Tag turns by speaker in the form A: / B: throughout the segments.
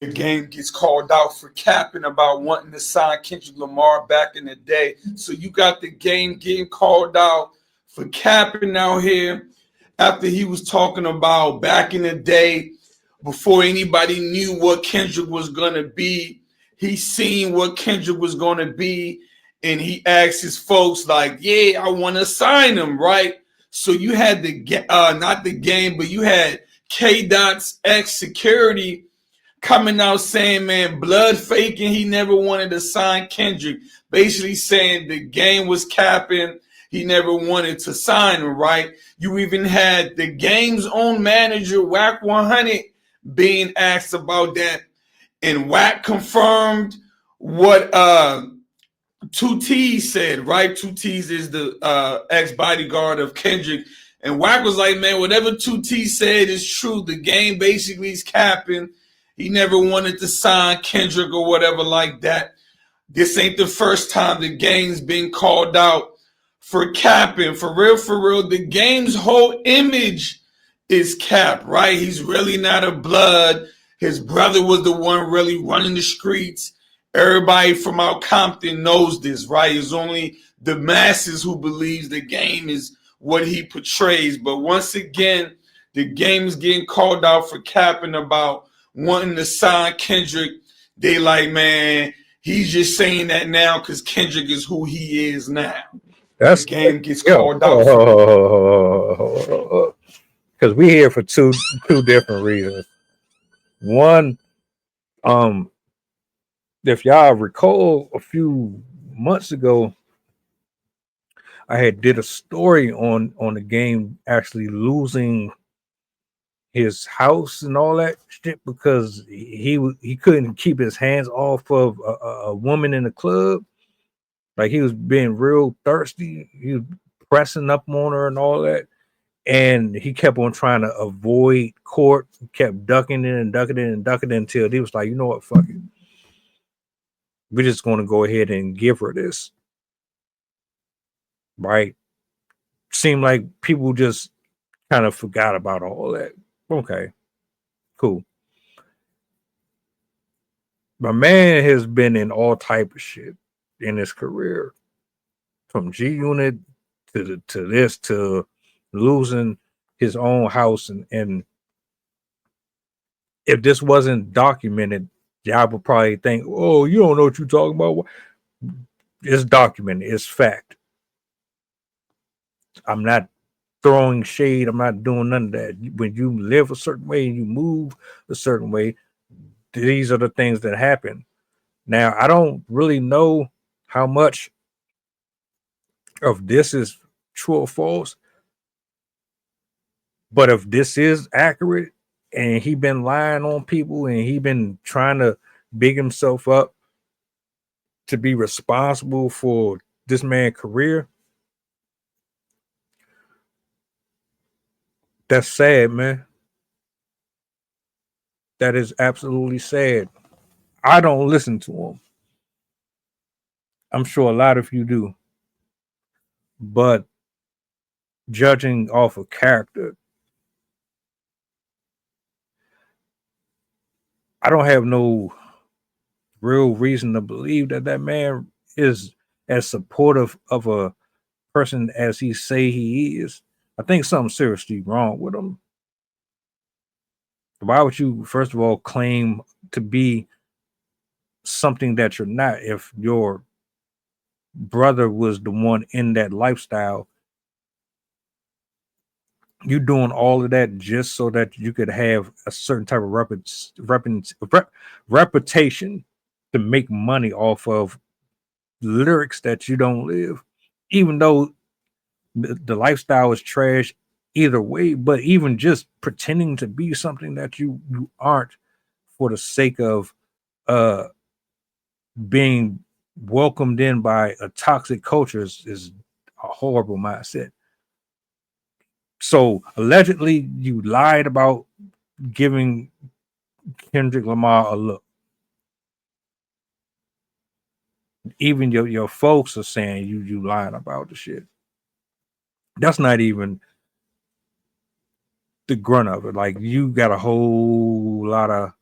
A: The game gets called out for capping about wanting to sign Kendrick Lamar back in the day. So you got the game getting called out for capping out here after he was talking about back in the day before anybody knew what Kendrick was gonna be. He seen what Kendrick was gonna be, and he asked his folks like, "Yeah, I want to sign him, right?" So you had the not the game, but you had K Dot's ex security coming out saying, man, blood faking, he never wanted to sign Kendrick. Basically saying the game was capping, he never wanted to sign him, right? You even had the game's own manager, Whack 100, being asked about that. And Whack confirmed what Two T's said, right? Two T's is the ex bodyguard of Kendrick. And Wack was like, man, whatever Two T said is true. The game basically is capping. He never wanted to sign Kendrick or whatever like that. This ain't the first time the game's been called out for capping. For real, the game's whole image is capped, right? He's really not a blood. His brother was the one really running the streets. Everybody from out Compton knows this, right? It's only the masses who believes the game is what he portrays. But once again, the game is getting called out for capping about wanting to sign Kendrick. They like, man, he's just saying that now because Kendrick is who he is now. The
B: That's
A: game gets called out for
B: because we here for two different reasons. One, if y'all recall, a few months ago, I had did a story on the game actually losing his house and all that shit because he couldn't keep his hands off of a woman in the club. Like he was being real thirsty. He was pressing up on her and all that. And he kept on trying to avoid court, kept ducking in and ducking in and ducking in until he was like, you know what, fuck it. We're just going to go ahead and give her this. Right? Seemed like people just kind of forgot about all that. Okay, cool. My man has been in all type of shit in his career, from G Unit to this to losing his own house, and if this wasn't documented, y'all would probably think, "Oh, you don't know what you're talking about." It's documented. It's fact. I'm not throwing shade. I'm not doing none of that. When you live a certain way and you move a certain way, these are the things that happen. Now, I don't really know how much of this is true or false, but if this is accurate and he been lying on people and he been trying to big himself up to be responsible for this man's career, that's sad, man. That is absolutely sad. I don't listen to him. I'm sure a lot of you do. But judging off of character, I don't have no real reason to believe that that man is as supportive of a person as he say he is. I think something's seriously wrong with him. Why would you, first of all, claim to be something that you're not if your brother was the one in that lifestyle? You doing all of that just so that you could have a certain type of reputation to make money off of lyrics that you don't live, even though the lifestyle is trash either way. But even just pretending to be something that you aren't for the sake of uh being welcomed in by a toxic culture is a horrible mindset. So allegedly you lied about giving Kendrick Lamar a look. Even your folks are saying you lying about the shit. That's not even the grunt of it. Like you got a whole lot of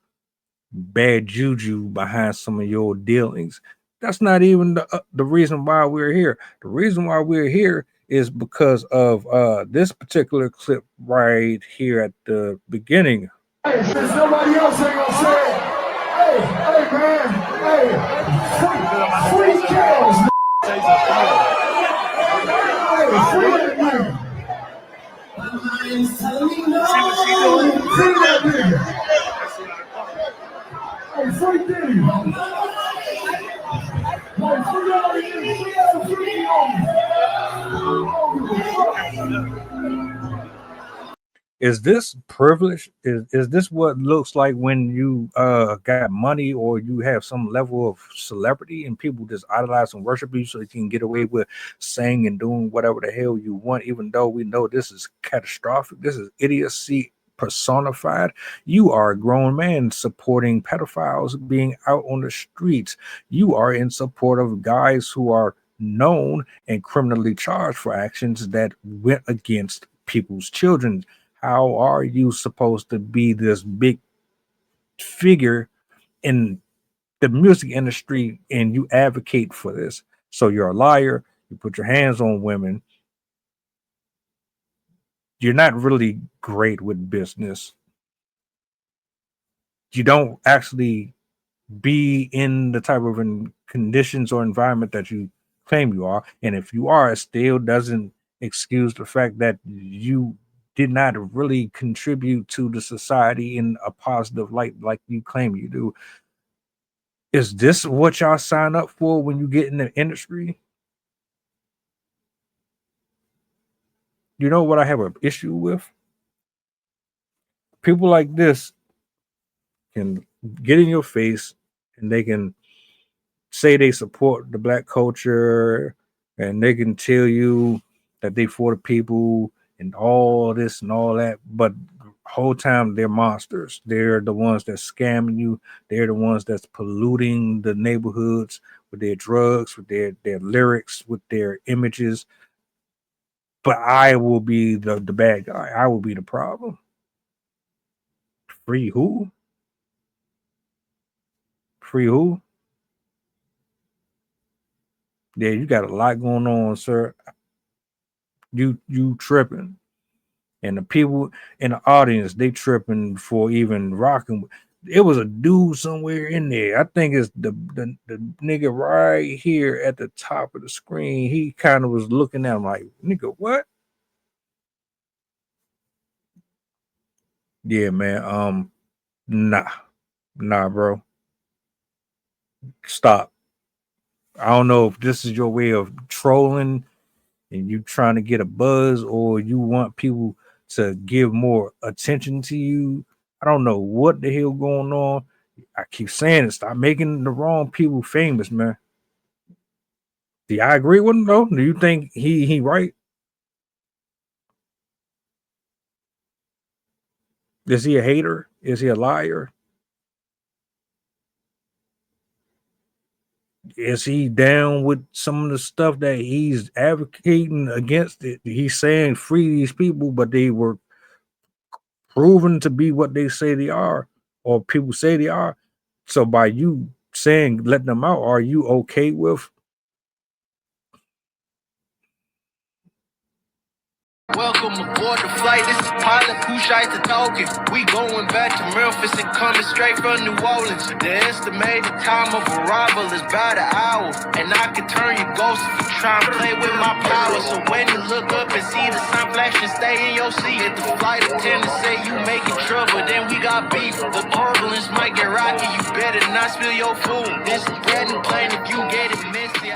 B: bad juju behind some of your dealings. That's not even the reason why we're here. The reason why we're here is because of this particular clip right here at the beginning.
C: Hey, since nobody else ain't gonna say it, hey, man, free kills. Hey, free that nigga. Free that nigga. Hey, free Diddy. Like, free all these niggas. Free all
B: Is this privilege? Is this what looks like when you got money or you have some level of celebrity and people just idolize and worship you so you can get away with saying and doing whatever the hell you want, even though we know this is catastrophic, this is idiocy personified? You are a grown man supporting pedophiles being out on the streets. You are in support of guys who are known and criminally charged for actions that went against people's children. How are you supposed to be this big figure in the music industry and you advocate for this? So you're a liar, you put your hands on women, you're not really great with business, you don't actually be in the type of conditions or environment that you claim you are. And if you are, it still doesn't excuse the fact that you did not really contribute to the society in a positive light like you claim you do. Is this what y'all sign up for when you get in the industry? You know what I have an issue with? People like this can get in your face and they can say they support the black culture and they can tell you that they for the people and all this and all that, but the whole time they're monsters. They're the ones that's scamming you. They're the ones that's polluting the neighborhoods with their drugs, with their lyrics, with their images. But I will be the bad guy. I will be the problem. Free who? Free who? Yeah, you got a lot going on, sir. You tripping. And the people in the audience, they tripping for even rocking. It was a dude somewhere in there. I think it's the nigga right here at the top of the screen. He kind of was looking at him like, nigga, what? Yeah, man. Nah, bro. Stop. I don't know if this is your way of trolling and you trying to get a buzz or you want people to give more attention to you. I don't know what the hell going on. I keep saying it. Stop making the wrong people famous, man. Do I agree with him though? Do you think he right? Is he a hater? Is he a liar? Is he down with some of the stuff that he's advocating against? It? He's saying free these people, but they were proven to be what they say they are, or people say they are. So by you saying let them out, are you okay with?
D: Welcome aboard the flight. This is pilot Kushite talking. We going back to Memphis and coming straight from New Orleans. The estimated time of arrival is about an hour, and I can turn your ghost if you try and play with my power. So when you look up and see the sun flashing, stay in your seat. If the flight attendant say you making trouble, then we got beef. The turbulence might get rocky. You better not spill your food. This is bread and plain if you get it messy.